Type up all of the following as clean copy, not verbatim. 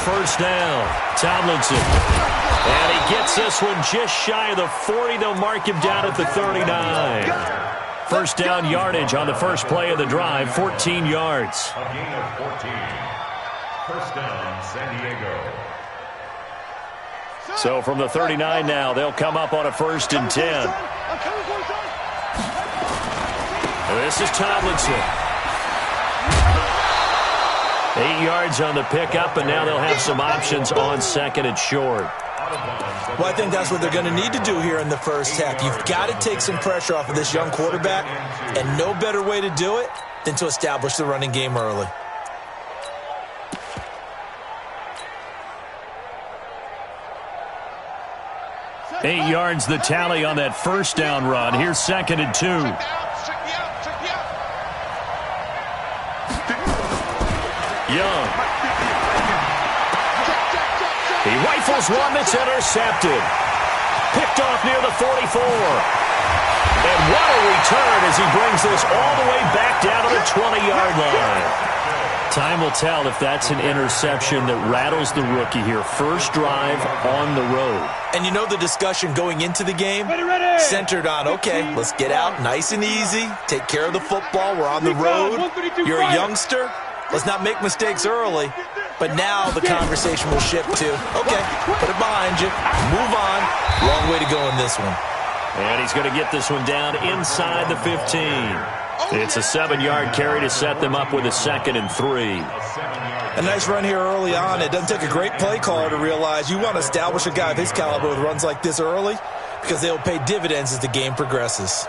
first down. Tomlinson. And he gets this one just shy of the 40. They'll mark him down at the 39. First down yardage on the first play of the drive, 14 yards. A gain of 14. First down, San Diego. So from the 39 now, they'll come up on a 1st and 10. This is Tomlinson. 8 yards on the pickup, and now they'll have some options on 2nd and short. Well, I think that's what they're going to need to do here in the first half. You've got to take some pressure off of this young quarterback, and no better way to do it than to establish the running game early. Eight yards the tally on that first down run. Here's 2nd and 2. Young. He rifles one that's intercepted. Picked off near the 44. And what a return as he brings this all the way back down to the 20-yard line. Time will tell if that's an interception that rattles the rookie here. First drive on the road. And you know the discussion going into the game centered on, okay, let's get out nice and easy, take care of the football, we're on the road, you're a youngster, let's not make mistakes early. But now the conversation will shift to, okay, put it behind you, move on. Long way to go in this one. And he's going to get this one down inside the 15. It's a 7-yard carry to set them up with a 2nd and 3. A nice run here early on. It doesn't take a great play caller to realize you want to establish a guy of his caliber with runs like this early because they'll pay dividends as the game progresses.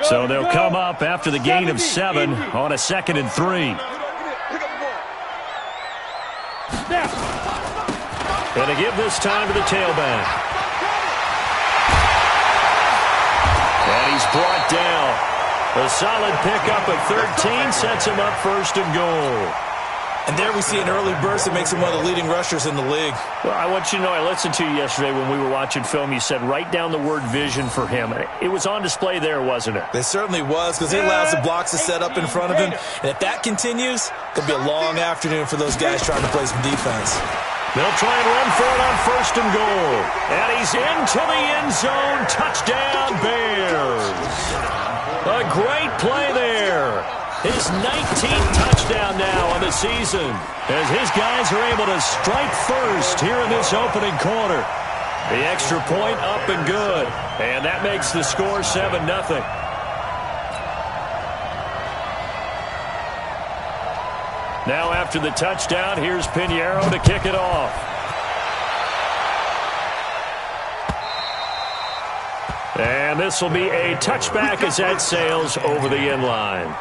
So they'll come up after the gain of 7 on a 2nd and 3. And to give this time to the tailback. And he's brought down. A solid pickup of 13 sets him up 1st and goal. And there we see an early burst that makes him one of the leading rushers in the league. Well, I want you to know, I listened to you yesterday when we were watching film. You said write down the word vision for him. It was on display there, wasn't it? It certainly was, because he allows the blocks to set up in front of him. And if that continues, it'll be a long afternoon for those guys trying to play some defense. They'll try and run for it on 1st and goal. And he's into the end zone. Touchdown, Bears. A great play there. His 19th touchdown now on the season as his guys are able to strike first here in this opening quarter. The extra point up and good. And that makes the score 7-0. Now after the touchdown, here's Pinheiro to kick it off. And this will be a touchback as that sails over the end line.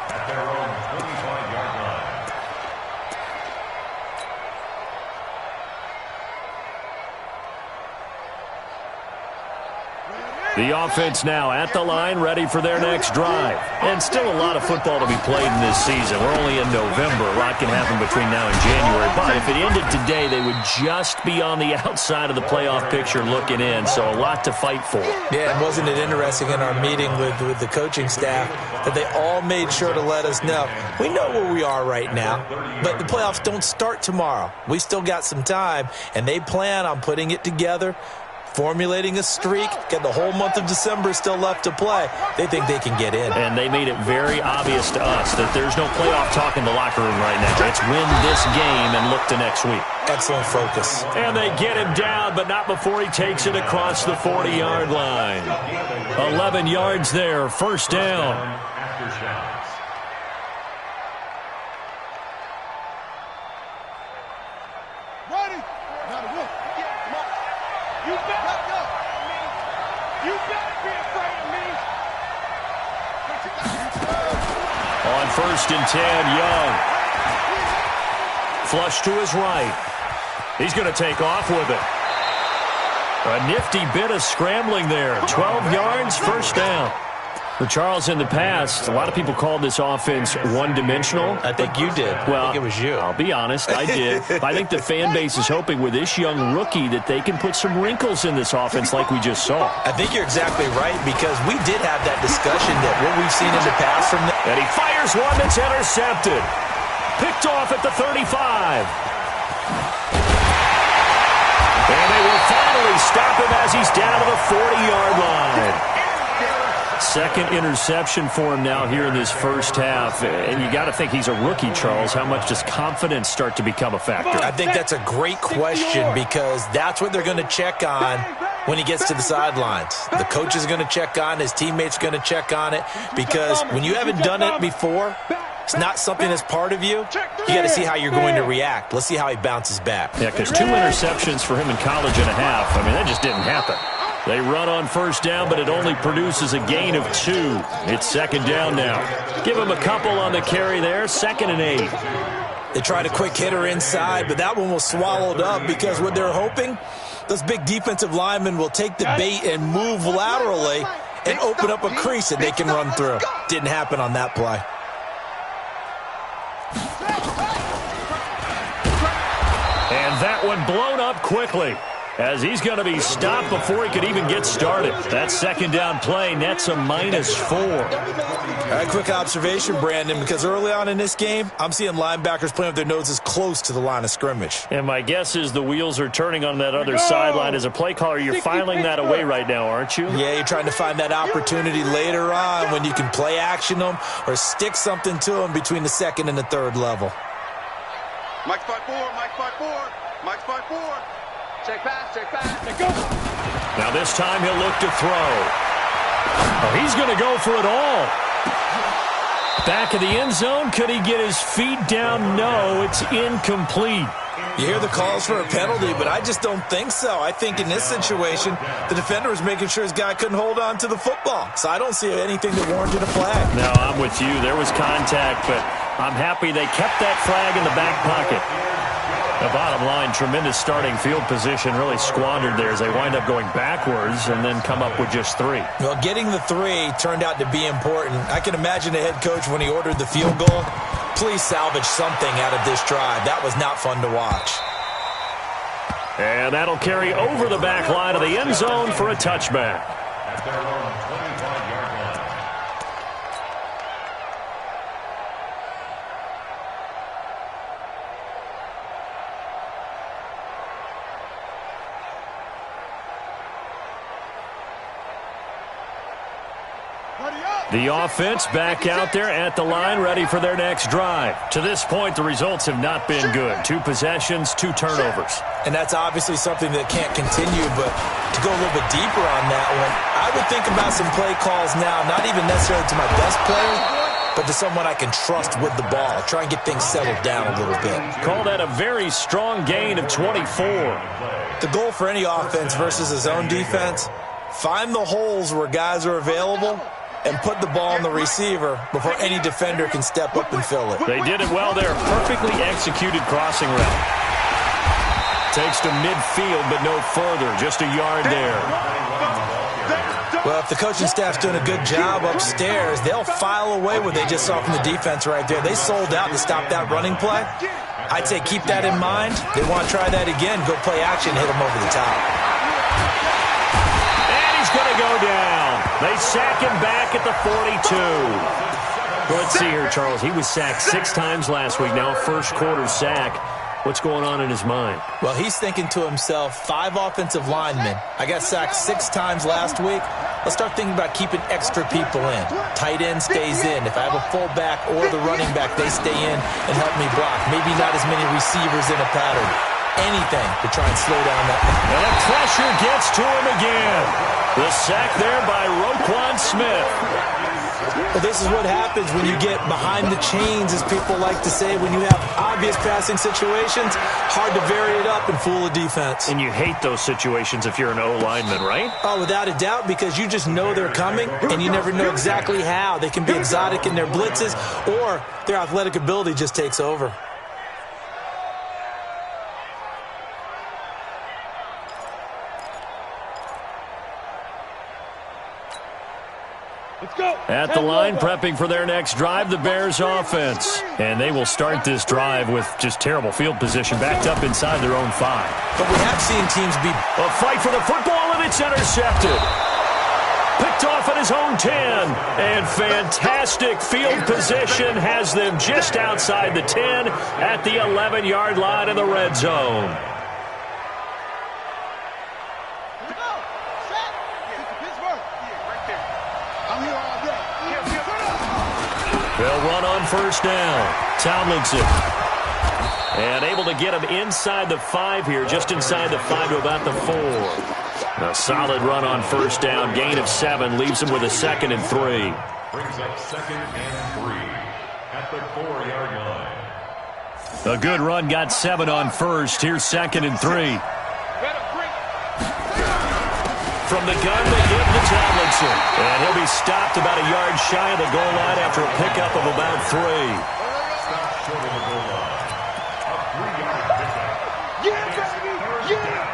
The offense now at the line, ready for their next drive. And still a lot of football to be played in this season. We're only in November. A lot can happen between now and January. But if it ended today, they would just be on the outside of the playoff picture looking in. So a lot to fight for. Yeah, and wasn't it interesting in our meeting with the coaching staff that they all made sure to let us know, we know where we are right now, but the playoffs don't start tomorrow. We still got some time, and they plan on putting it together, formulating a streak, get the whole month of December still left to play. They think they can get in. And they made it very obvious to us that there's no playoff talk in the locker room right now. It's win this game and look to next week. Excellent focus. And they get him down, but not before he takes it across the 40-yard line. 11 yards there, first down. On 1st and 10, Young. Flush to his right. He's going to take off with it. A nifty bit of scrambling there. 12 yards, first down. For Charles, in the past, a lot of people called this offense one-dimensional. I think you did. Well, I think it was you. I'll be honest, I did. I think the fan base is hoping with this young rookie that they can put some wrinkles in this offense like we just saw. I think you're exactly right, because we did have that discussion that what we've seen in the past from them. And he fires one that's intercepted. Picked off at the 35. And they will finally stop him as he's down to the 40-yard line. Second interception for him now here in this first half. And you got to think he's a rookie, Charles. How much does confidence start to become a factor? I think that's a great question because that's what they're going to check on when he gets to the sidelines. The coach is going to check on, his teammates are going to check on it, because when you haven't done it before, it's not something that's part of you. You got to see how you're going to react. Let's see how he bounces back. Yeah, because 2 interceptions for him in college and a half. I mean, that just didn't happen. They run on first down, but it only produces a gain of 2. It's second down now. Give him a couple on the carry there. 2nd and 8. They tried a quick hitter inside, but that one was swallowed up because what they're hoping, those big defensive linemen will take the bait and move laterally and open up a crease that they can run through. Didn't happen on that play. And that one blown up quickly, as he's going to be stopped before he could even get started. That second down play nets a -4. All right, quick observation, Brandon, because early on in this game, I'm seeing linebackers playing with their noses close to the line of scrimmage. And my guess is the wheels are turning on that other sideline. As a play caller, you're filing that away right now, aren't you? Yeah, you're trying to find that opportunity later on when you can play action them or stick something to them between the second and the third level. Mike 5-4, Mike 5-4, Mike 5-4. Check pass, check go. Now this time he'll look to throw. Oh, he's going to go for it all. Back of the end zone. Could he get his feet down? No, it's incomplete. You hear the calls for a penalty, but I just don't think so. I think in this situation, the defender was making sure his guy couldn't hold on to the football. So I don't see anything that warranted a flag. No, I'm with you. There was contact, but I'm happy they kept that flag in the back pocket. The bottom line, tremendous starting field position, really squandered there as they wind up going backwards and then come up with just 3. Well, getting the 3 turned out to be important. I can imagine the head coach when he ordered the field goal. Please salvage something out of this drive. That was not fun to watch. And that'll carry over the back line of the end zone for a touchback. The offense back out there at the line, ready for their next drive. To this point, the results have not been good. 2 possessions, 2 turnovers. And that's obviously something that can't continue, but to go a little bit deeper on that one, I would think about some play calls now, not even necessarily to my best player, but to someone I can trust with the ball. Try and get things settled down a little bit. Call that a very strong gain of 24. The goal for any offense versus a zone defense, find the holes where guys are available and put the ball on the receiver before any defender can step up and fill it. They did it well there. Perfectly executed crossing route. Takes to midfield, but no further. Just a yard there. Well, if the coaching staff's doing a good job upstairs, they'll file away what they just saw from the defense right there. They sold out to stop that running play. I'd say keep that in mind. They want to try that again. Go play action, hit them over the top. And he's going to go down. They sack him back at the 42. Well, let's see here, Charles. He was sacked 6 times last week. Now a first-quarter sack. What's going on in his mind? Well, he's thinking to himself, 5 offensive linemen. I got sacked 6 times last week. Let's start thinking about keeping extra people in. Tight end stays in. If I have a fullback or the running back, they stay in and help me block. Maybe not as many receivers in a pattern. Anything to try and slow down that. And the pressure gets to him again. The sack there by Roquan Smith. Well, this is what happens when you get behind the chains, as people like to say. When you have obvious passing situations, hard to vary it up and fool a defense. And you hate those situations if you're an O-lineman, right? Oh, without a doubt, because you just know they're coming, and you never know exactly how. They can be exotic in their blitzes, or their athletic ability just takes over. At the line, prepping for their next drive, the Bears offense. And they will start this drive with just terrible field position, backed up inside their own 5. But we have seen teams be... A fight for the football, and it's intercepted. Picked off at his own 10. And fantastic field position has them just outside the 10 at the 11-yard line in the red zone. They'll run on first down. Tomlinson. And able to get him inside the 5 here, just inside the 5 to about the 4. A solid run on first down, gain of 7, leaves him with a 2nd and 3. Brings up 2nd and 3 at the 4-yard line. A good run, got 7 on first. Here's 2nd and 3. From the gun, they give to Tomlinson. And he'll be stopped about a yard shy of the goal line after a pickup of about 3. Stop short of the goal line. A 3-yard pickup. Yeah, baby! Yeah!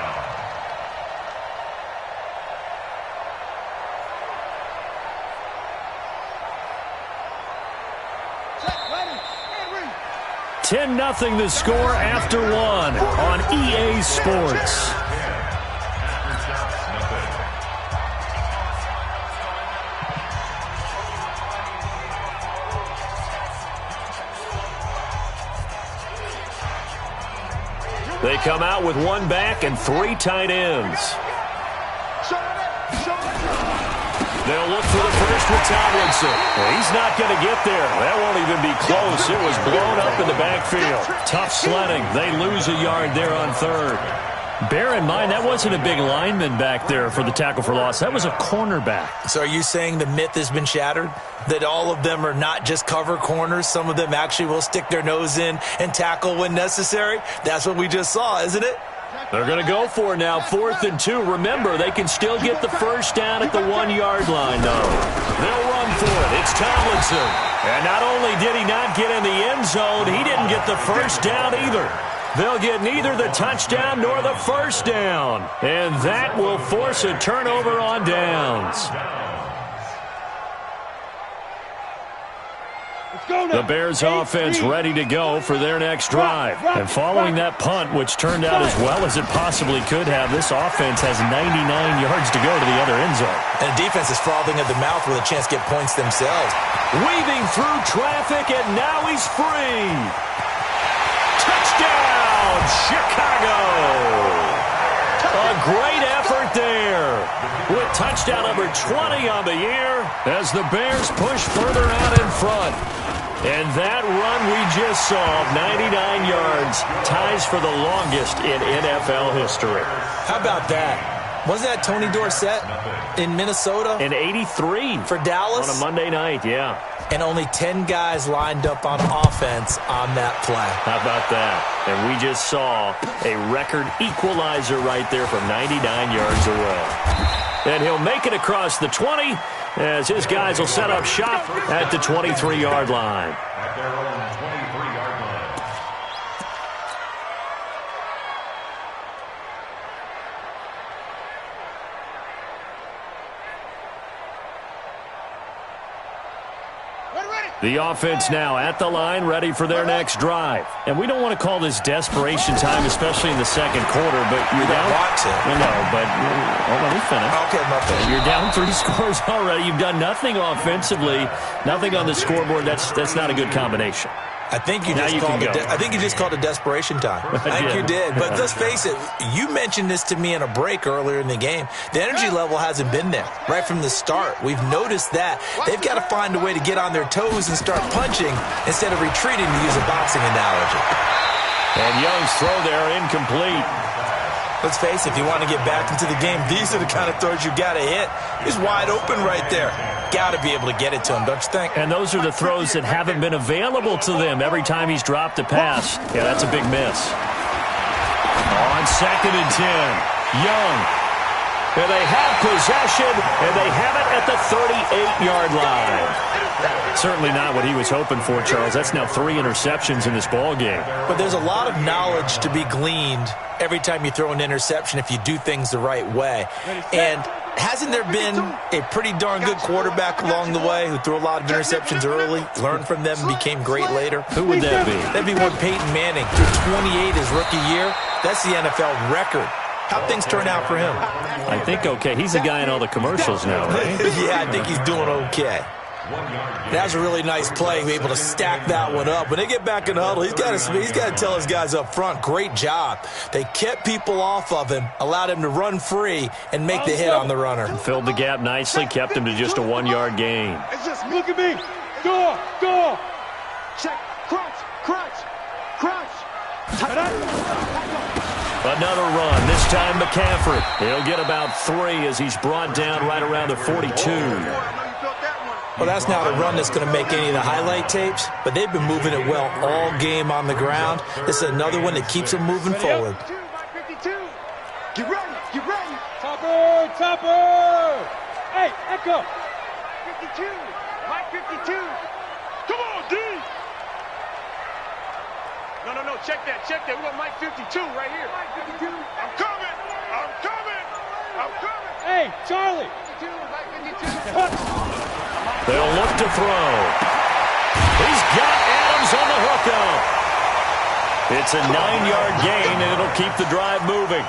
Check, 10-0 the score after 1 on EA Sports. They come out with 1 back and 3 tight ends. They'll look for the first with Tomlinson. Well, he's not going to get there. That won't even be close. It was blown up in the backfield. Tough sledding. They lose a yard there on 3rd. Bear in mind, that wasn't a big lineman back there for the tackle for loss. That was a cornerback. So are you saying the myth has been shattered? That all of them are not just cover corners? Some of them actually will stick their nose in and tackle when necessary? That's what we just saw, isn't it? They're going to go for it now, 4th and 2. Remember, they can still get the first down at the 1-yard line, though. They'll run for it. It's Tomlinson. And not only did he not get in the end zone, he didn't get the first down either. They'll get neither the touchdown nor the first down. And that will force a turnover on downs. The Bears offense ready to go for their next drive. And following that punt, which turned out as well as it possibly could have, this offense has 99 yards to go to the other end zone. And the defense is frothing at the mouth with a chance to get points themselves. Weaving through traffic, and now he's free. Touchdown, Chicago! A great effort there. With touchdown number 20 on the year as the Bears push further out in front. And that run we just saw, 99 yards, ties for the longest in NFL history. How about that? Wasn't that Tony Dorsett in Minnesota? In 83. For Dallas? On a Monday night, yeah. And only 10 guys lined up on offense on that play. How about that? And we just saw a record equalizer right there from 99 yards away. And he'll make it across the 20 as his guys will set up shop at the 23-yard line. At their own 23-yard line. The offense now at the line, ready for their next drive. And we don't want to call this desperation time, especially in the second quarter, but you're down. Want to. No, but let me finish. Okay, my bad. You're down 3 scores already. You've done nothing offensively, nothing on the scoreboard. That's not a good combination. I think you just called it desperation time. I think you did. But let's face it, you mentioned this to me in a break earlier in the game. The energy level hasn't been there right from the start. We've noticed that. They've got to find a way to get on their toes and start punching instead of retreating, to use a boxing analogy. And Young's throw there incomplete. Let's face it, if you want to get back into the game, these are the kind of throws you got to hit. He's wide open right there. Got to be able to get it to him, don't you think? And those are the throws that haven't been available to them every time he's dropped a pass. Yeah, that's a big miss. On 2nd and 10, Young. And they have possession, and they have it at the 38-yard line. Certainly not what he was hoping for, Charles. That's now 3 interceptions in this ball game. But there's a lot of knowledge to be gleaned every time you throw an interception if you do things the right way. And hasn't there been a pretty darn good quarterback along the way who threw a lot of interceptions early, learned from them, and became great later? Who would that be? That'd be one Peyton Manning. Threw 28 his rookie year. That's the NFL record. How'd things turn out for him? I think okay. He's the guy in all the commercials now, right? Yeah, I think he's doing okay. That was a really nice play, able to stack that one up. When they get back in the huddle, he's got to tell his guys up front, great job. They kept people off of him, allowed him to run free and make the hit on the runner. Filled the gap nicely, kept him to just a 1-yard gain. It's just look at me. Go. Check. Crunch. Another run, this time McCaffrey. He'll get about 3 as he's brought down right around the 42. Well, that's not a run that's going to make any of the highlight tapes, but they've been moving it well all game on the ground. This is another one that keeps them moving forward. Get ready. Topper. Hey, Echo. 52. Mike 52. Come on, D. No, check that. We got Mike 52 right here. Mike 52. I'm coming. Hey, Charlie. 52, Mike 52. They'll look to throw. He's got Adams on the hookup. It's a 9-yard gain, and it'll keep the drive moving.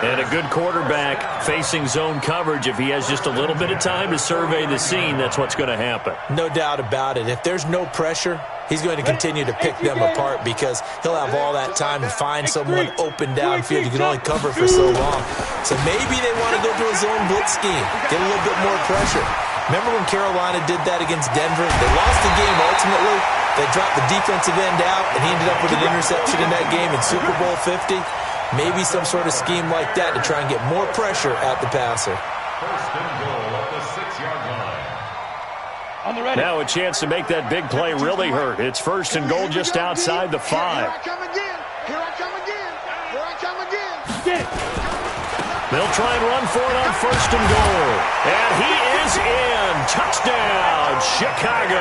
And a good quarterback facing zone coverage. If he has just a little bit of time to survey the scene, that's what's going to happen. No doubt about it. If there's no pressure, he's going to continue to pick them apart because he'll have all that time to find someone open downfield. You can only cover for so long. So maybe they want to go to a zone blitz scheme, get a little bit more pressure. Remember when Carolina did that against Denver? They lost the game ultimately. They dropped the defensive end out, and he ended up with an interception in that game in Super Bowl 50. Maybe some sort of scheme like that to try and get more pressure at the passer. First and goal at the 6-yard line. Now a chance to make that big play really hurt. It's first and goal just outside the 5. Here I come again. They'll try and run for it on first and goal. And he is in. Touchdown, Chicago.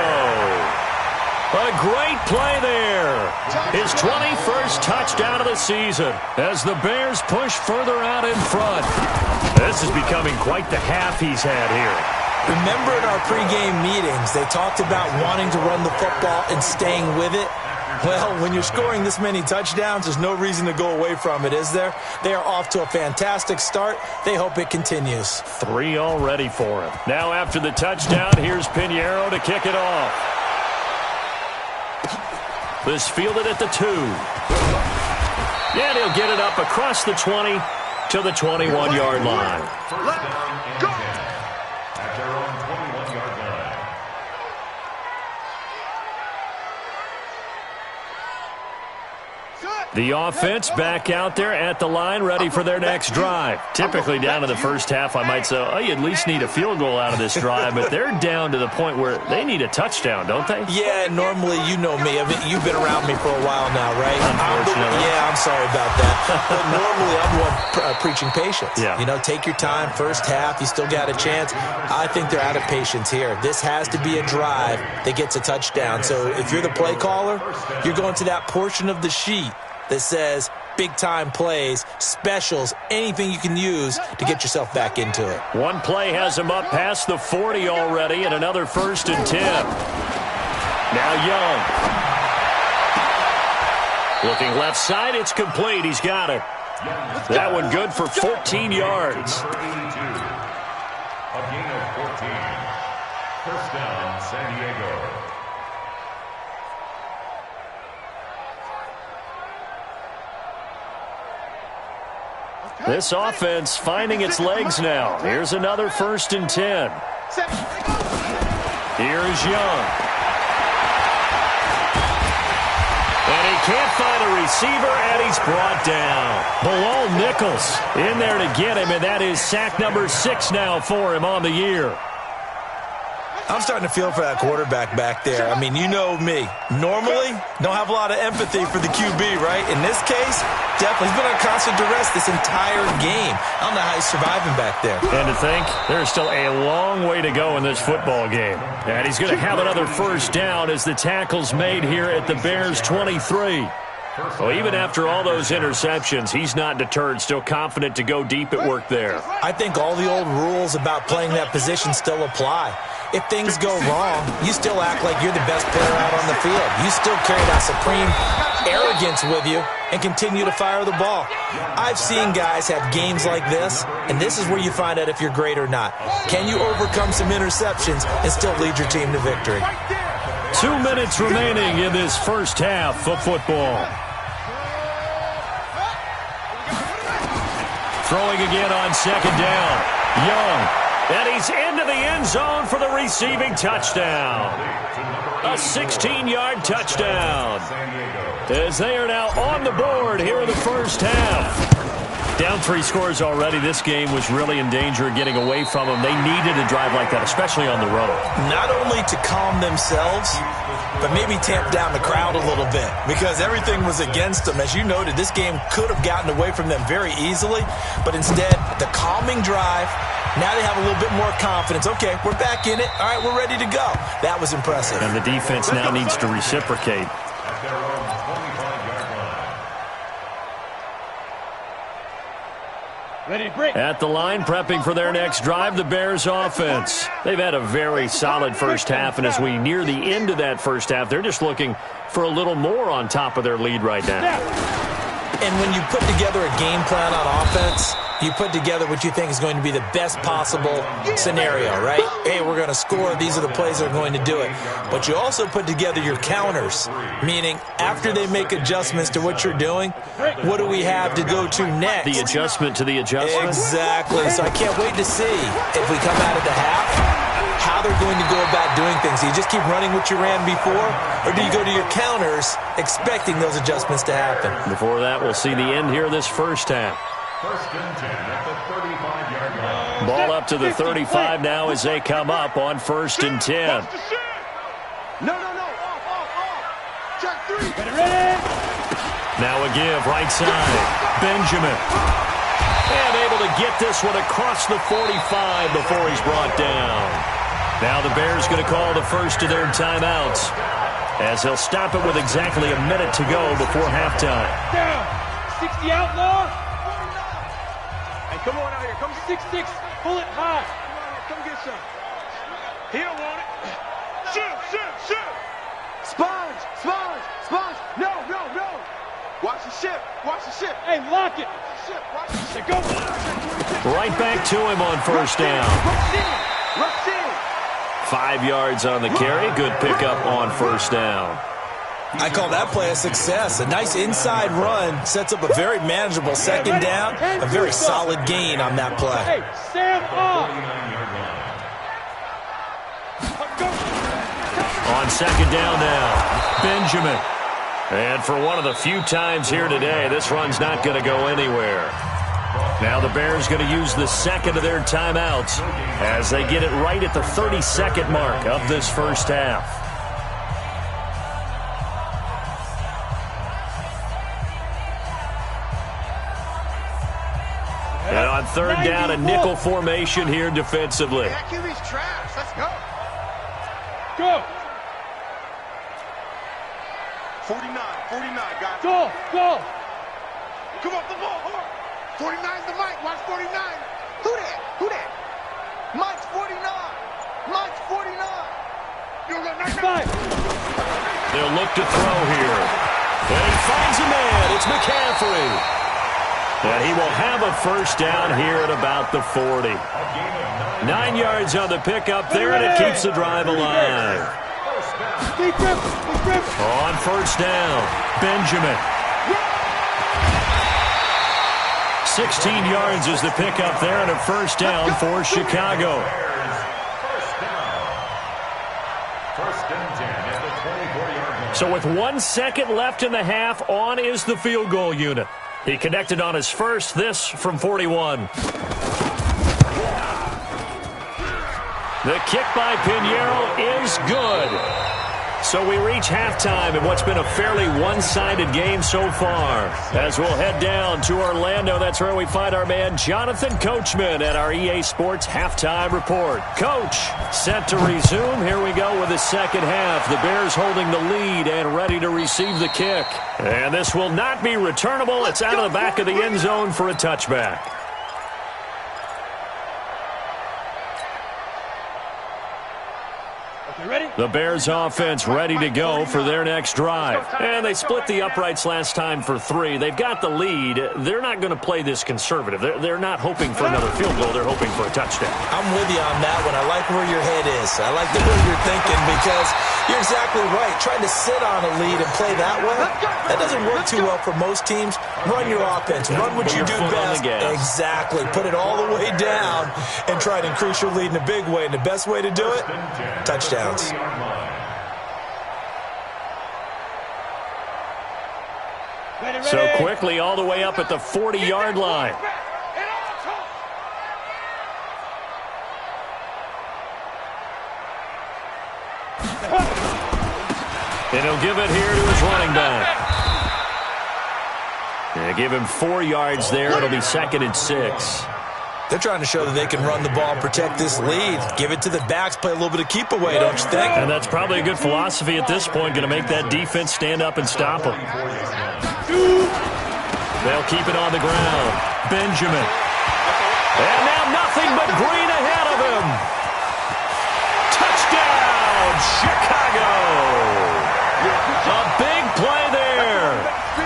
A great play there. His 21st touchdown of the season as the Bears push further out in front. This is becoming quite the half he's had here. Remember in our pregame meetings, they talked about wanting to run the football and staying with it. Well, when you're scoring this many touchdowns, there's no reason to go away from it, is there? They are off to a fantastic start. They hope it continues. 3 already for him. Now after the touchdown, here's Pinheiro to kick it off. This fielded at the 2. And he'll get it up across the 20 to the 21-yard line. First down and 10 at their own 21-yard line. The offense back out there at the line, ready for their next drive. Typically down to the first half, I might say, oh, you at least need a field goal out of this drive, but they're down to the point where they need a touchdown, don't they? Yeah, normally, you know me. I mean, you've been around me for a while now, right? Unfortunately. I'm sorry about that. But normally, I'm the one preaching patience. Yeah. You know, take your time, first half, you still got a chance. I think they're out of patience here. This has to be a drive that gets a touchdown. So if you're the play caller, you're going to that portion of the sheet that says big-time plays, specials, anything you can use to get yourself back into it. One play has him up past the 40 already, and another first and 10. Now Young. Looking left side, it's complete. He's got it. That one good for 14 yards. Number 82. A gain of 14. First down, San Diego. This offense finding its legs now. Here's another first and 10. Here's Young. And he can't find a receiver, and he's brought down. Bilal Nichols in there to get him, and that is sack number 6 now for him on the year. I'm starting to feel for that quarterback back there. I mean, you know me. Normally, don't have a lot of empathy for the QB, right? In this case, definitely. He's been on constant duress this entire game. I don't know how he's surviving back there. And to think, there's still a long way to go in this football game. And he's going to have another first down as the tackle's made here at the Bears' 23. Well, even after all those interceptions, he's not deterred, still confident to go deep at work there. I think all the old rules about playing that position still apply. If things go wrong, you still act like you're the best player out on the field. You still carry that supreme arrogance with you and continue to fire the ball. I've seen guys have games like this, and this is where you find out if you're great or not. Can you overcome some interceptions and still lead your team to victory? 2 minutes remaining in this first half of football. Throwing again on second down. Young. And he's into the end zone for the receiving touchdown. A 16-yard touchdown. As they are now on the board here in the first half. Down 3 scores already. This game was really in danger of getting away from them. They needed a drive like that, especially on the road. Not only to calm themselves, but maybe tamp down the crowd a little bit because everything was against them. As you noted, this game could have gotten away from them very easily, but instead, the calming drive, now they have a little bit more confidence. Okay, we're back in it. All right, we're ready to go. That was impressive. And the defense now needs to reciprocate. At the line, prepping for their next drive, the Bears offense. They've had a very solid first half, and as we near the end of that first half, they're just looking for a little more on top of their lead right now. And when you put together a game plan on offense, you put together what you think is going to be the best possible scenario, right? Hey, we're going to score. These are the plays that are going to do it. But you also put together your counters, meaning after they make adjustments to what you're doing, what do we have to go to next? The adjustment to the adjustment? Exactly. So I can't wait to see if we come out of the half, how they're going to go about doing things. Do you just keep running what you ran before, or do you go to your counters expecting those adjustments to happen? Before that, we'll see the end here this first half. First and 10 at the 35-yard line. Ball up to the 35 now as they come up on first and 10. No. Off. Check 3. Now a give, right side. Benjamin. And able to get this one across the 45 before he's brought down. Now the Bears going to call the first of their timeouts as they'll stop it with exactly a minute to go before halftime. Down. 60 outlaw. Come on out here. Come 6-6. Pull it high. Come get some. He don't want it. Shoot. Sponge. No. Watch the ship. Hey, lock it. Watch the ship. Go. Right back to him on first down. Rush in. 5 yards on the carry. Good pickup on first down. I call that play a success. A nice inside run sets up a very manageable second down, a very solid gain on that play. Hey, Sam off. On second down now, Benjamin. And for one of the few times here today, this run's not going to go anywhere. Now the Bears going to use the second of their timeouts as they get it right at the 30-second mark of this first half. And on third down, a nickel formation here defensively. That QB's trash. Let's go. Go. 49, guys. Go. Come on, the ball. 49's the mic. Watch 49. Who that? Mike's 49. You're going to Five. They'll look to throw here. And he finds a man. It's McCaffrey. And he will have a first down here at about the 40. 9 yards on the pickup there, and it keeps the drive alive. On first down, Benjamin. 16 yards is the pickup there, and a first down for Chicago. First and 10 at the 24-yard line. So with 1 second left in the half, on is the field goal unit. He connected on his first, this from 41. The kick by Pinheiro is good. So we reach halftime in what's been a fairly one-sided game so far. As we'll head down to Orlando, that's where we find our man Jonathan Coachman at our EA Sports Halftime Report. Coach, set to resume. Here we go with the second half. The Bears holding the lead and ready to receive the kick. And this will not be returnable. It's out of the back of the end zone for a touchback. The Bears offense ready to go for their next drive. And they split the uprights last time for 3. They've got the lead. They're not going to play this conservative. They're not hoping for another field goal. They're hoping for a touchdown. I'm with you on that one. I like where your head is. I like the way you're thinking because you're exactly right. Trying to sit on a lead and play that way, that doesn't work too well for most teams. Run your offense. Run what you do best. Exactly. Put it all the way down and try to increase your lead in a big way. And the best way to do it, touchdowns. So quickly all the way up at the 40-yard line. And he'll give it here to his running back. They give him 4 yards there. It'll be 2nd and 6. They're trying to show that they can run the ball and protect this lead. Give it to the backs, play a little bit of keep away, don't you think? And that's probably a good philosophy at this point, going to make that defense stand up and stop them. They'll keep it on the ground. Benjamin. And now nothing but green ahead of him. Touchdown, Chicago. A big play there.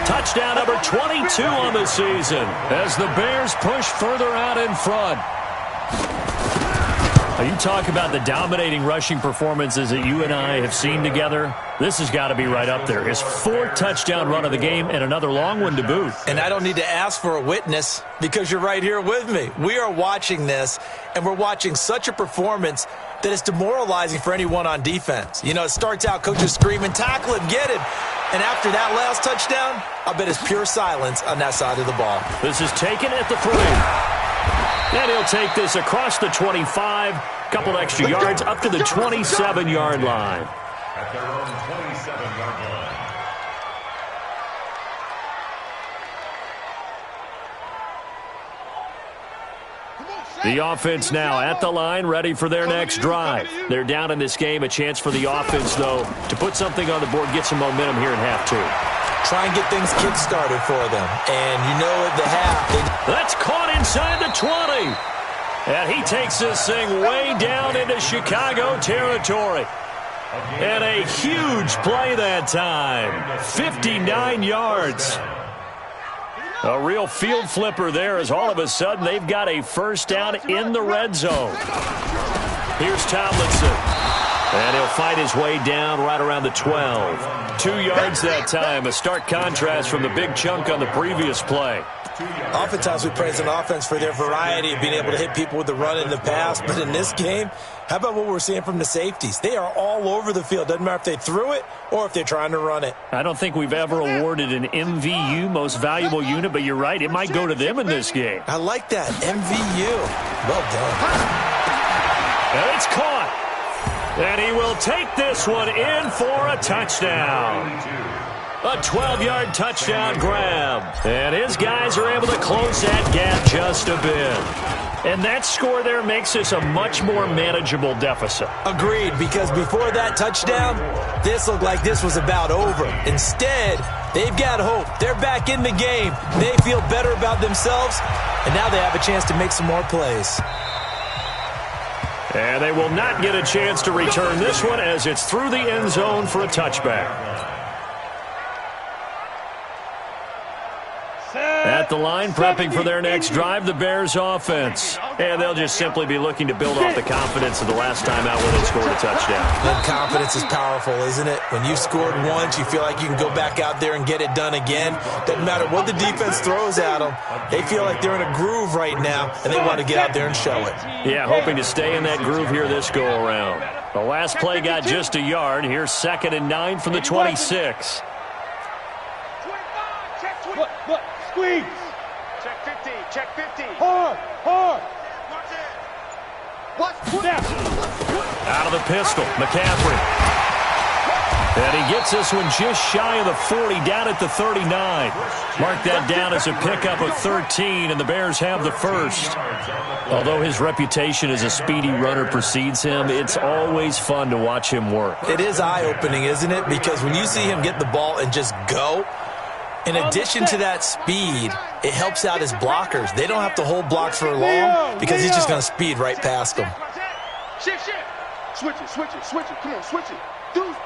Touchdown number 22 on the season as the Bears push further out in front. Now you talk about the dominating rushing performances that you and I have seen together. This has got to be right up there. His 4th touchdown run of the game and another long one to boot. And I don't need to ask for a witness because you're right here with me. We are watching this, and we're watching such a performance that it's demoralizing for anyone on defense. You know, it starts out coaches screaming, tackle him, get him. And after that last touchdown, I bet it's pure silence on that side of the ball. This is taken at the 3. And he'll take this across the 25, couple extra yards up to the 27-yard line. At their own 27-yard line. The offense now at the line, ready for their next drive. They're down in this game. A chance for the offense, though, to put something on the board, get some momentum here in half 2. Try and get things kick-started for them. And you know at the half. That's caught inside the 20. And he takes this thing way down into Chicago territory. And a huge play that time. 59 yards. A real field flipper there as all of a sudden they've got a first down in the red zone. Here's Tomlinson. And he'll fight his way down right around the 12. 2 yards that time. A stark contrast from the big chunk on the previous play. Oftentimes we praise an offense for their variety of being able to hit people with the run in the pass. But in this game, how about what we're seeing from the safeties? They are all over the field. Doesn't matter if they threw it or if they're trying to run it. I don't think we've ever awarded an MVU, most valuable unit, but you're right. It might go to them in this game. I like that. MVU. Well done. And it's caught. And he will take this one in for a touchdown. A 12-yard touchdown grab. And his guys are able to close that gap just a bit. And that score there makes this a much more manageable deficit. Agreed, because before that touchdown, this looked like this was about over. Instead, they've got hope. They're back in the game. They feel better about themselves, and now they have a chance to make some more plays. And they will not get a chance to return this one as it's through the end zone for a touchback. At the line, prepping for their next drive, the Bears offense. And they'll just simply be looking to build off the confidence of the last time out when they scored a touchdown. And confidence is powerful, isn't it? When you scored once, you feel like you can go back out there and get it done again. Doesn't matter what the defense throws at them. They feel like they're in a groove right now, and they want to get out there and show it. Yeah, hoping to stay in that groove here this go-around. The last play got just a yard. Here's 2nd and 9 from the 26. Look, squeeze. Check 50, check 50. Hard. Watch it. Snap. Out of the pistol, McCaffrey. And he gets this one just shy of the 40, down at the 39. Mark that down as a pickup of 13, and the Bears have the first. Although his reputation as a speedy runner precedes him, it's always fun to watch him work. It is eye-opening, isn't it? Because when you see him get the ball and just go, in addition to that speed, it helps out his blockers. They don't have to hold blocks for long because he's just going to speed right past them. Shift. Switch it. Come on, switch it. Dudes.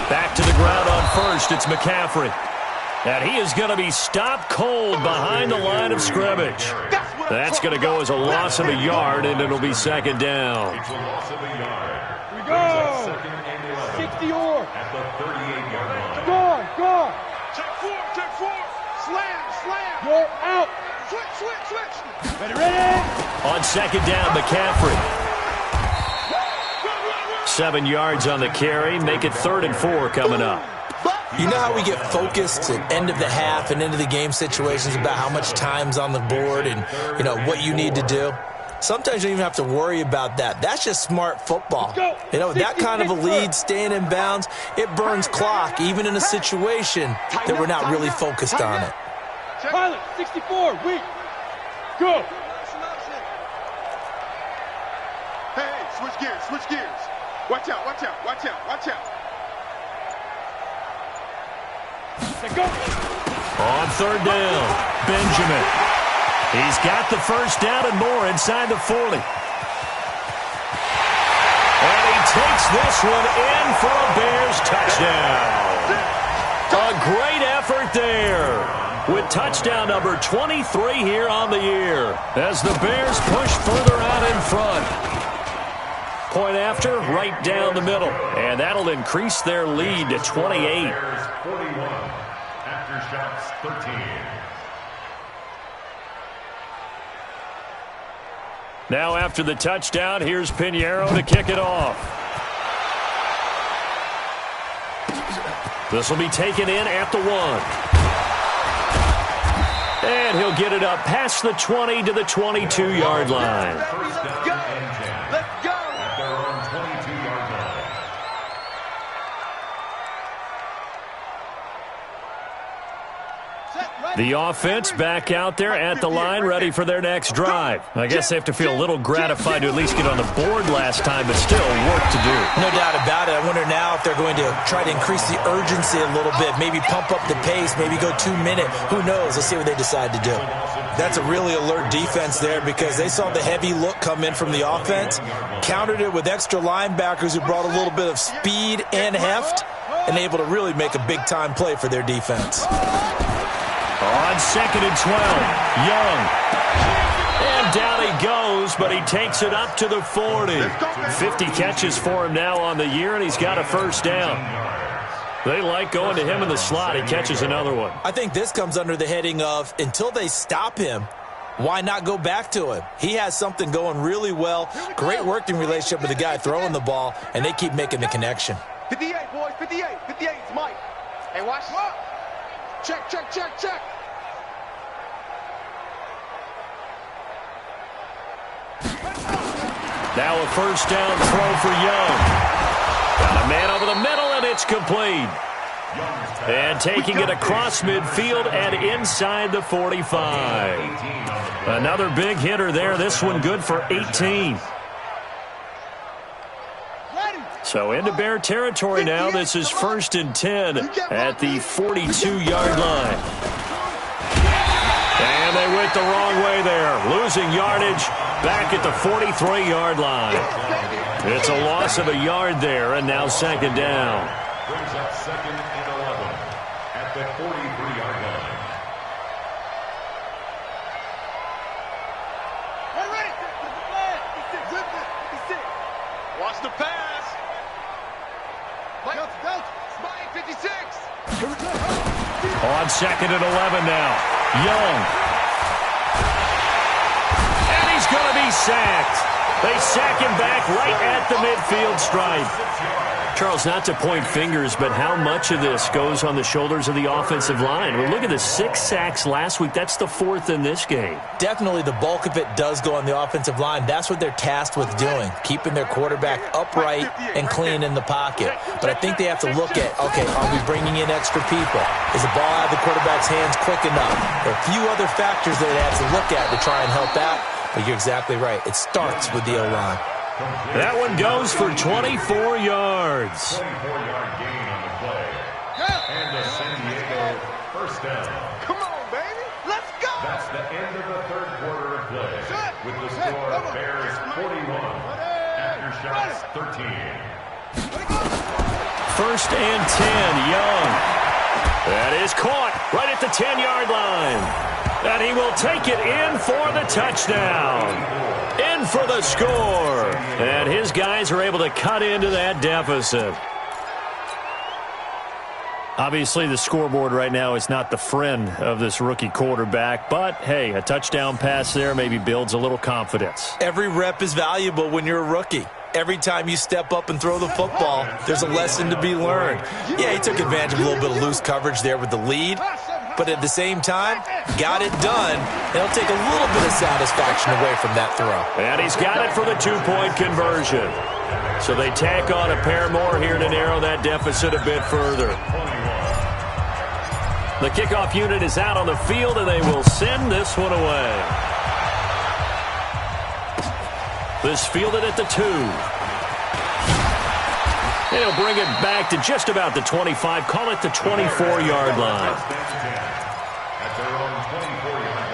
Back to the ground on first. It's McCaffrey. And he is going to be stopped cold behind the line of scrimmage. That's going to go as a loss of a yard, and it'll be second down. It's a loss of a yard. Here we go. 60 or. At the 38-yard line. Go. Check four. Slam. You're out. Switch. Ready. On second down, McCaffrey. 7 yards on the carry. Make it 3rd and 4 coming up. You know how we get focused at end of the half and into the game situations about how much time's on the board and, you know, what you need to do? Sometimes you don't even have to worry about that. That's just smart football. You know, that kind of a lead, staying in bounds, it burns clock, even in a situation that we're not really focused on it. Pilot, 64, weak. Go. Hey, switch gears. Watch out. Go. On 3rd down, Benjamin. He's got the first down and more inside the 40. And he takes this one in for a Bears touchdown. A great effort there with touchdown number 23 here on the year as the Bears push further out in front. Point after, right down the middle. And that'll increase their lead to 28. Bears 41. Aftershocks 13. Now after the touchdown, here's Pinheiro to kick it off. This will be taken in at the 1. And he'll get it up past the 20 to the 22-yard line. First down and 10. Let's go. At their own 22-yard line. The offense back out there at the line, ready for their next drive. I guess they have to feel a little gratified to at least get on the board last time, but still work to do. No doubt about it. I wonder now if they're going to try to increase the urgency a little bit, maybe pump up the pace, maybe go 2-minute. Who knows? Let's see what they decide to do. That's a really alert defense there because they saw the heavy look come in from the offense, countered it with extra linebackers who brought a little bit of speed and heft, and able to really make a big-time play for their defense. On 2nd and 12, Young. And down he goes, but he takes it up to the 40. 50 catches for him now on the year, and he's got a first down. They like going to him in the slot. He catches another one. I think this comes under the heading of, until they stop him, why not go back to him? He has something going really well. Great working relationship with the guy throwing the ball, and they keep making the connection. 58, boys, 58. It's Mike. Hey, watch. Check. Now a first down throw for Young. Got a man over the middle, and it's complete. And taking it across midfield and inside the 45. Another big hitter there. This one good for 18. So into Bear territory now. This is 1st and 10 at the 42-yard line. And they went the wrong way there. Losing yardage back at the 43-yard line. It's a loss of a yard there, and now 2nd down. Brings up 2nd and 11 at the 43-yard line. Watch the pass. Mike, 56. On 2nd and 11 now. Young. And he's going to be sacked. They sack him back right at the midfield stripe. Charles, not to point fingers, but how much of this goes on the shoulders of the offensive line? Well, look at the 6 sacks last week. That's the 4th in this game. Definitely the bulk of it does go on the offensive line. That's what they're tasked with doing, keeping their quarterback upright and clean in the pocket. But I think they have to look at, okay, are we bringing in extra people? Is the ball out of the quarterback's hands quick enough? There are a few other factors that they have to look at to try and help out. But you're exactly right. It starts with the O-line. That one goes for 24 yards. 24-yard gain on the play. And the San Diego first down. Come on, baby. Let's go. That's the end of the third quarter of play. With the score of Bears 41. After shots 13. First and 10, Young. That is caught right at the 10-yard line. And he will take it in for the touchdown. In for the score. And his guys are able to cut into that deficit. Obviously, the scoreboard right now is not the friend of this rookie quarterback. But, hey, a touchdown pass there maybe builds a little confidence. Every rep is valuable when you're a rookie. Every time you step up and throw the football, there's a lesson to be learned. Yeah, he took advantage of a little bit of loose coverage there with the lead. But at the same time, got it done. It'll take a little bit of satisfaction away from that throw. And he's got it for the 2-point conversion. So they tack on a pair more here to narrow that deficit a bit further. The kickoff unit is out on the field, and they will send this one away. This fielded at the 2. He'll bring it back to just about the 25. Call it the 24-yard line. At their own 24-yard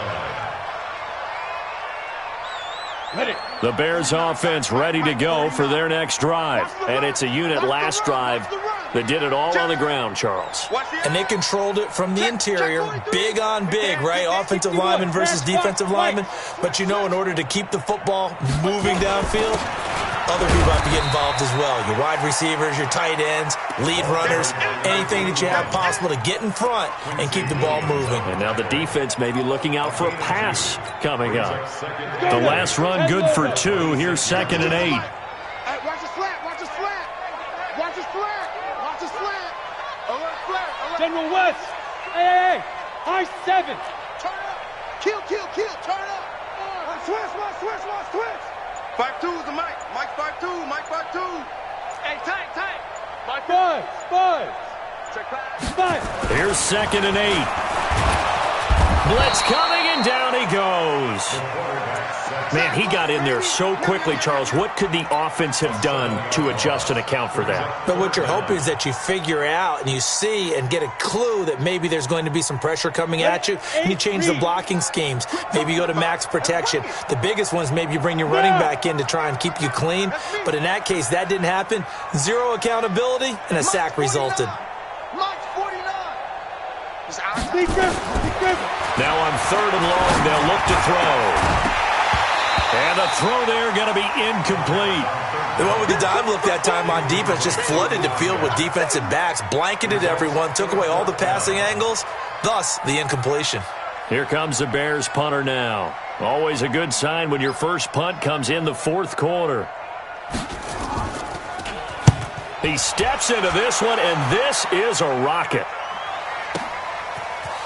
line. The Bears offense ready to go for their next drive. And it's a unit last drive that did it all on the ground, Charles. And they controlled it from the interior. Big on big, right? Offensive lineman versus defensive lineman. But you know, in order to keep the football moving downfield, other people have to get involved as well. Your wide receivers, your tight ends, lead runners, anything that you have possible to get in front and keep the ball moving. And now the defense may be looking out for a pass coming up. The last run good for 2. Here's 2nd and 8. Hey, watch the slant. Watch the slant. Watch the slant. Watch the slant. Alert flat. Alert. General West. Hey. High 7. Turn up. Kill. Turn up. Switch. 5-2 is the mic. Mike 5-2. Mike 5-2. Hey, tight. Mike 5. Check pass. 5. Here's 2nd and 8. Blitz coming, and down he goes. Man, he got in there so quickly, Charles. What could the offense have done to adjust and account for that? But what you're hoping is that you figure out and you see and get a clue that maybe there's going to be some pressure coming at you, and you change the blocking schemes. Maybe you go to max protection. The biggest one is maybe you bring your running back in to try and keep you clean. But in that case, that didn't happen. 0 accountability, and a sack resulted. Mike's 49. Now on 3rd and long, they'll look to throw. And the throw there going to be incomplete. The one with the dime look that time on defense just flooded the field with defensive backs, blanketed everyone, took away all the passing angles, thus the incompletion. Here comes the Bears punter now. Always a good sign when your first punt comes in the 4th quarter. He steps into this one, and this is a rocket.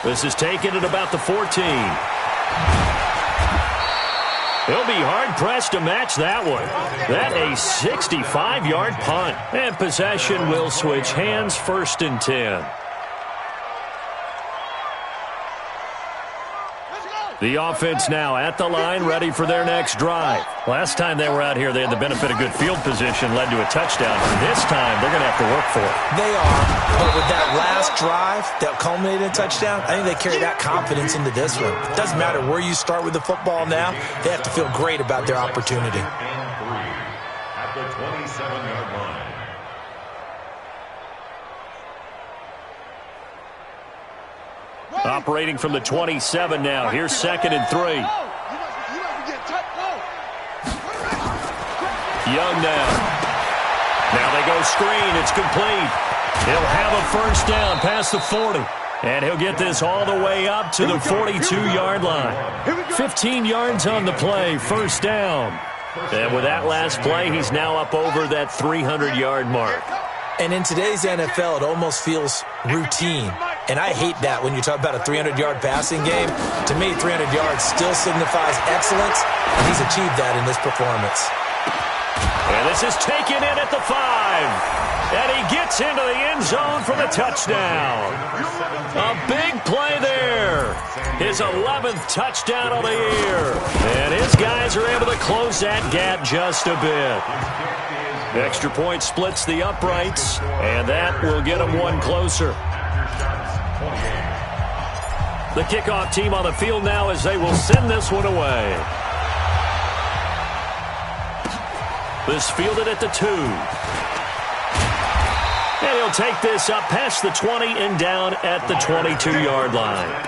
This is taken at about the 14. He'll be hard-pressed to match that one. That a 65-yard punt. And possession will switch hands, 1st and 10. The offense now at the line, ready for their next drive. Last time they were out here, they had the benefit of good field position, led to a touchdown. This time, they're going to have to work for it. They are, but with that last drive that culminated in a touchdown, I think they carry that confidence into this one. It doesn't matter where you start with the football now. They have to feel great about their opportunity. At the 27-yard line. Operating from the 27 now. Here's 2nd and 3. Young now. Now they go screen. It's complete. He'll have a first down past the 40. And he'll get this all the way up to the 42-yard line. 15 yards on the play. First down. And with that last play, he's now up over that 300-yard mark. And in today's NFL, it almost feels routine. And I hate that when you talk about a 300-yard passing game. To me, 300 yards still signifies excellence, and he's achieved that in this performance. And this is taken in at the 5. And he gets into the end zone for the touchdown. A big play there. His 11th touchdown of the year. And his guys are able to close that gap just a bit. Extra point splits the uprights, and that will get them one closer. The kickoff team on the field now as they will send this one away. This fielded at the 2. And he'll take this up past the 20 and down at the 22-yard line.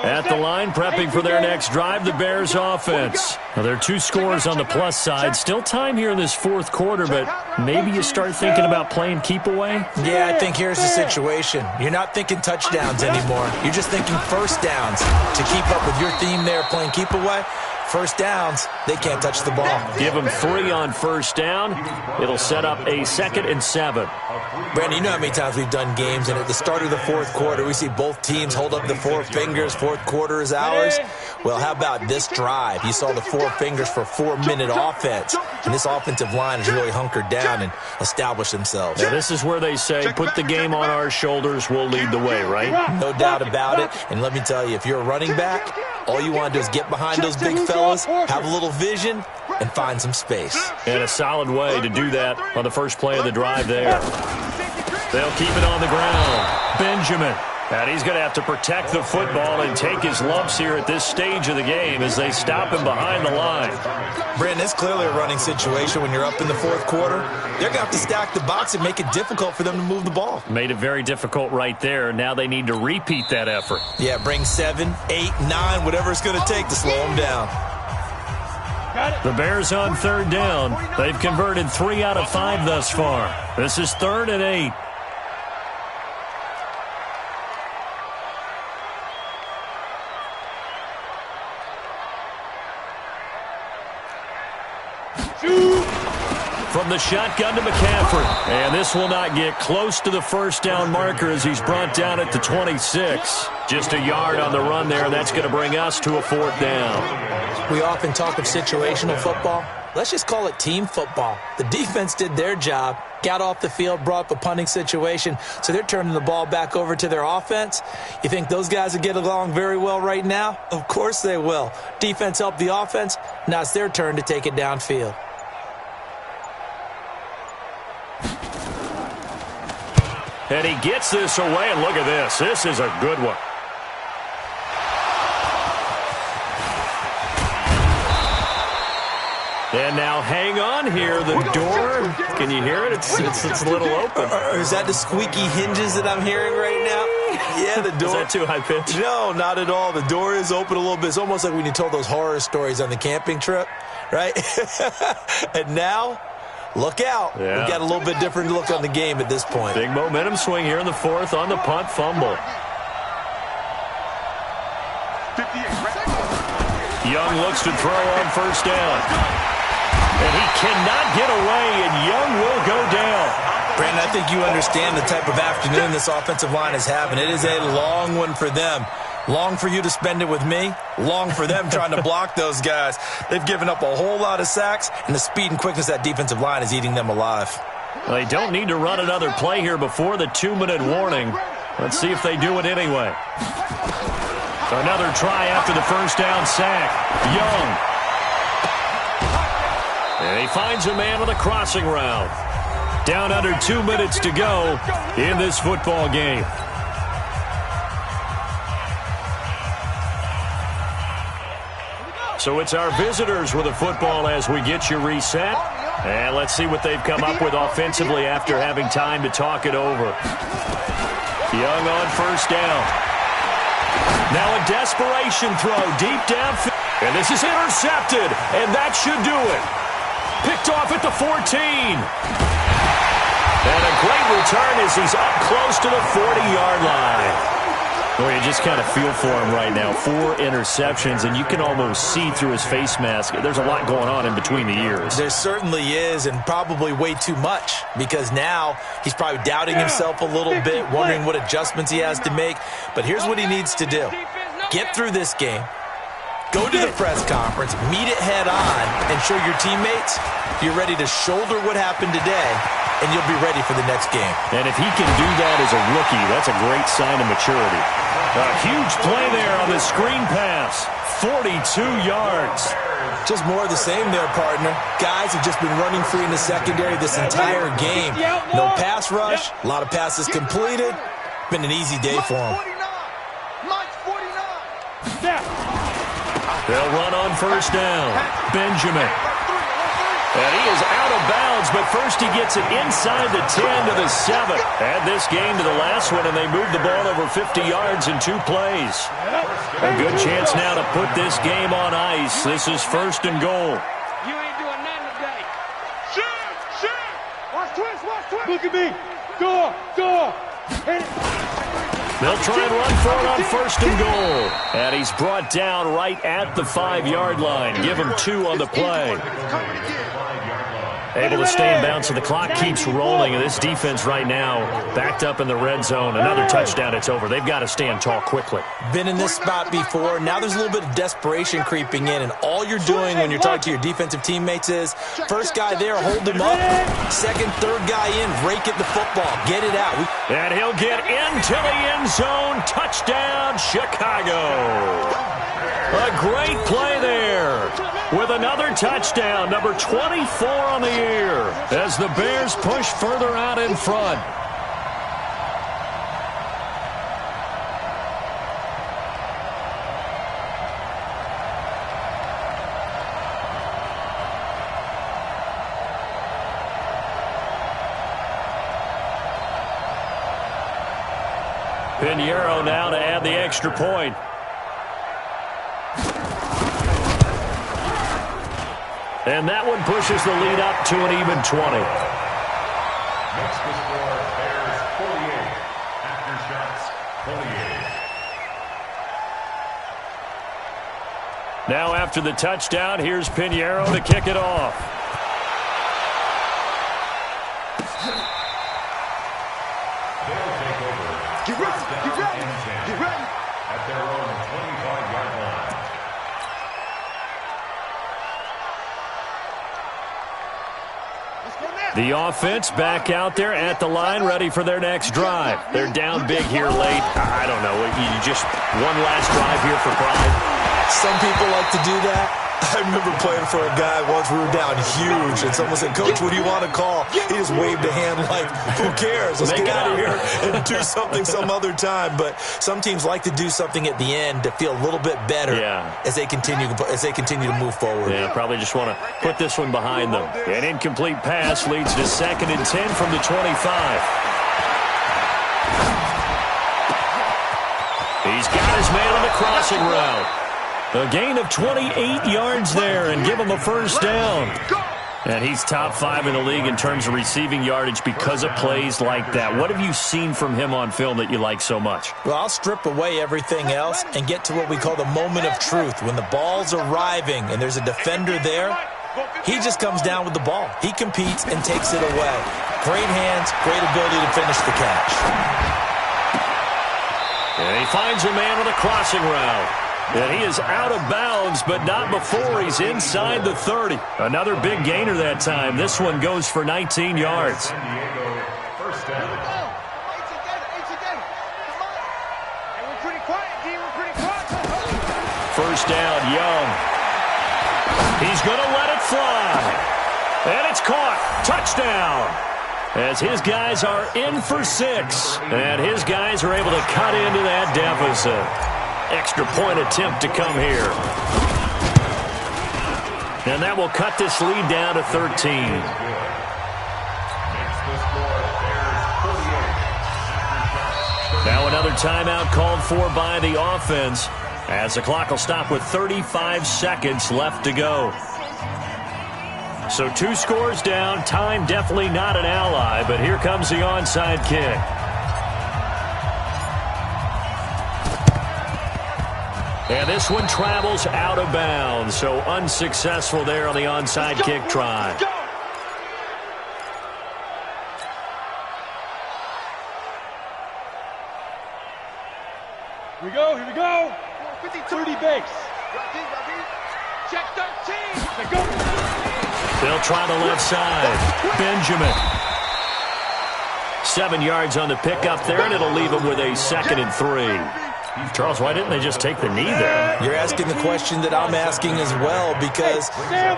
At the line, prepping for their next drive, the Bears offense. Now, there are 2 scores on the plus side. Still time here in this fourth quarter, but maybe you start thinking about playing keep away? Yeah, I think here's the situation. You're not thinking touchdowns anymore. You're just thinking first downs. To keep up with your theme there, playing keep away, first downs, they can't touch the ball. Give them 3 on first down. It'll set up a 2nd and 7. Brandon, you know how many times we've done games, and at the start of the fourth quarter, we see both teams hold up the 4 fingers. Fourth quarter is ours. Well, how about this drive? You saw the 4 fingers for 4-minute offense, and this offensive line has really hunkered down and established themselves. Now, this is where they say, put the game on our shoulders, we'll lead the way, right? No doubt about it. And let me tell you, if you're a running back, all you want to do is get behind those big fellas, have a little vision, and find some space. And a solid way to do that on the first play of the drive there. They'll keep it on the ground. Benjamin. And he's going to have to protect the football and take his lumps here at this stage of the game as they stop him behind the line. Brandon, it's clearly a running situation when you're up in the fourth quarter. They're going to have to stack the box and make it difficult for them to move the ball. Made it very difficult right there. Now they need to repeat that effort. Yeah, bring 7, 8, 9, whatever it's going to take to slow them down. The Bears on third down. They've converted 3 out of 5 thus far. This is 3rd and 8. From the shotgun to McCaffrey. And this will not get close to the first down marker as he's brought down at the 26. Just a yard on the run there. That's going to bring us to a 4th down. We often talk of situational football. Let's just call it team football. The defense did their job, got off the field, brought up a punting situation, so they're turning the ball back over to their offense. You think those guys will get along very well right now? Of course they will. Defense helped the offense. Now it's their turn to take it downfield. And he gets this away, and look at this. This is a good one. And now hang on here. The door, can you hear it? It's a little open. Or is that the squeaky hinges that I'm hearing right now? Yeah, the door. Is that too high pitch? No, not at all. The door is open a little bit. It's almost like when you told those horror stories on the camping trip, right? And now, look out. Yeah. We've got a little bit different look on the game at this point. Big momentum swing here in the 4th on the punt fumble. Young looks to throw on first down. And he cannot get away, and Young will go down. Brandon, I think you understand the type of afternoon this offensive line is having. It is a long one for them. Long for you to spend it with me. Long for them trying to block those guys. They've given up a whole lot of sacks, and the speed and quickness of that defensive line is eating them alive. Well, they don't need to run another play here before the 2-minute warning. Let's see if they do it anyway. Another try after the first down sack. Young. And he finds a man on the crossing route. Down under 2 minutes to go in this football game. So it's our visitors with the football as we get you reset. And let's see what they've come up with offensively after having time to talk it over. Young on first down. Now a desperation throw deep downfield. And this is intercepted, and that should do it. Picked off at the 14. And a great return as he's up close to the 40-yard line. Well, you just kind of feel for him right now. 4 interceptions, and you can almost see through his face mask. There's a lot going on in between the ears. There certainly is, and probably way too much, because now he's probably doubting himself a little bit, wondering what adjustments he has to make. But here's what he needs to do. Get through this game. Go to the press conference, meet it head on, and show your teammates you're ready to shoulder what happened today, and you'll be ready for the next game. And if he can do that as a rookie, that's a great sign of maturity. A huge play there on the screen pass. 42 yards. Just more of the same there, partner. Guys have just been running free in the secondary this entire game. No pass rush, a lot of passes completed. Been an easy day for him. They'll run on first down. Benjamin. And he is out of bounds, but first he gets it inside the 10 to the 7. Add this game to the last one, and they moved the ball over 50 yards in 2 plays. A good chance now to put this game on ice. This is first and goal. You ain't doing nothing today. Shoot! Watch twist! Look at me! Go! They'll try and run for it on first and goal. And he's brought down right at the 5-yard line. Give him 2 on the play. Able to stay in bounds, so the clock keeps rolling. And this defense right now backed up in the red zone. Another touchdown, it's over. They've got to stand tall quickly. Been in this spot before. Now there's a little bit of desperation creeping in. And all you're doing when you're talking to your defensive teammates is, first guy there, hold him up. Second, third guy in, rake at the football. Get it out. And he'll get into the end zone. Touchdown, Chicago. A great play there with another touchdown, number 24 on the year, as the Bears push further out in front. Pinheiro now to add the extra point. And that one pushes the lead up to an even 20. Next to score, Bears 48. After shots, 48. Now after the touchdown, here's Pinheiro to kick it off. They'll take over. Get ready. At their own 25-yard line. The offense back out there at the line, ready for their next drive. They're down big here late. I don't know. You just one last drive here for pride. Some people like to do that. I remember playing for a guy once. We were down huge, and someone said, "Coach, what do you want to call?" He just waved a hand like, "Who cares? Let's get out of here and do something some other time." But some teams like to do something at the end to feel a little bit better as they continue to move forward. Yeah, probably just want to put this one behind them. An incomplete pass leads to 2nd and 10 from the 25. He's got his man on the crossing route. A gain of 28 yards there and give him a first down. And he's top 5 in the league in terms of receiving yardage because of plays like that. What have you seen from him on film that you like so much? Well, I'll strip away everything else and get to what we call the moment of truth. When the ball's arriving and there's a defender there, he just comes down with the ball. He competes and takes it away. Great hands, great ability to finish the catch. And he finds a man on the crossing route. And he is out of bounds, but not before he's inside the 30. Another big gainer that time. This one goes for 19 yards. San Diego, first down. First down, Young. He's going to let it fly. And it's caught. Touchdown. As his guys are in for 6. And his guys are able to cut into that deficit. Extra point attempt to come here. And that will cut this lead down to 13. Now another timeout called for by the offense, as the clock will stop with 35 seconds left to go. So 2 scores down. Time definitely not an ally, but here comes the onside kick. And this one travels out of bounds, so unsuccessful there on the onside kick try. Here we go, here we go. 30 base. Check 13. Let's go. They'll try the left side. Benjamin. 7 yards on the pickup there, and it'll leave him with a 2nd and 3. Charles, why didn't they just take the knee there? You're asking the question that I'm asking as well, because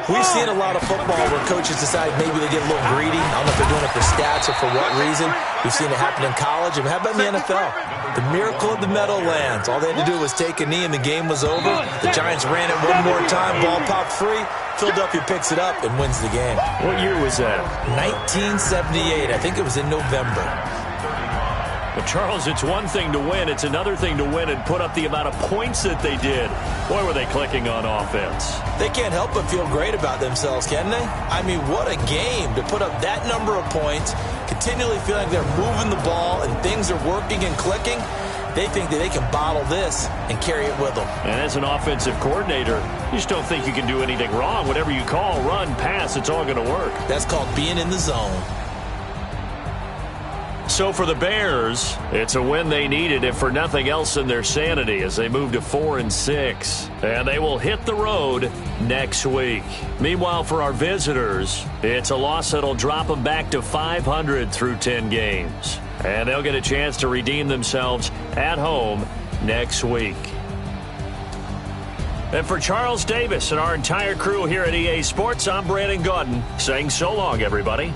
we've seen a lot of football where coaches decide maybe they get a little greedy. I don't know if they're doing it for stats or for what reason. We've seen it happen in college, and how about in the NFL? The miracle of the Meadowlands. All they had to do was take a knee, and the game was over. The Giants ran it one more time, ball popped free. Philadelphia picks it up and wins the game. What year was that? 1978. I think it was in November. But, Charles, it's one thing to win. It's another thing to win and put up the amount of points that they did. Boy, were they clicking on offense. They can't help but feel great about themselves, can they? I mean, what a game to put up that number of points, continually feeling like they're moving the ball and things are working and clicking. They think that they can bottle this and carry it with them. And as an offensive coordinator, you just don't think you can do anything wrong. Whatever you call, run, pass, it's all going to work. That's called being in the zone. So for the Bears, it's a win they needed, if for nothing else in their sanity, as they move to 4-6. And they will hit the road next week. Meanwhile, for our visitors, it's a loss that'll drop them back to 500 through 10 games. And they'll get a chance to redeem themselves at home next week. And for Charles Davis and our entire crew here at EA Sports, I'm Brandon Gaudin saying so long, everybody.